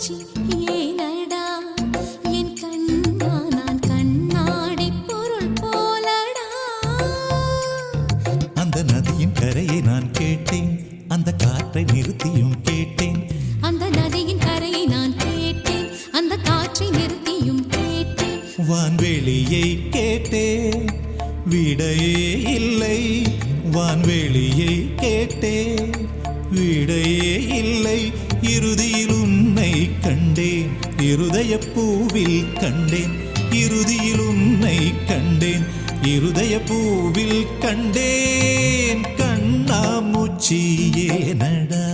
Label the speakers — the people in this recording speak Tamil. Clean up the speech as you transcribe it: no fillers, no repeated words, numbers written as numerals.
Speaker 1: கண்ணாமூச்சி ஏனடா என் கண்ணா நான் கண்ணாடி பொருள் போலடா.
Speaker 2: அந்த நதியின் கரையை நான் கேட்டேன், அந்த காற்றை நிறுத்தியும் கேட்டேன்.
Speaker 1: அந்த நதியின் கரையை நான் கேட்டேன், அந்த காற்றை நிறுத்தியும் கேட்டேன்.
Speaker 2: வான்வெளியை கேட்டேன், விடையே இல்லை. வான்வெளியை கேட்டேன், விடையே இல்லை. இறுதியில் உன்னை கண்டேன், இருதய பூவில் கண்டேன். இறுதியில் உன்னை கண்டேன், இருதய பூவில் கண்டேன். கண்ணாமூச்சி ஏனடா.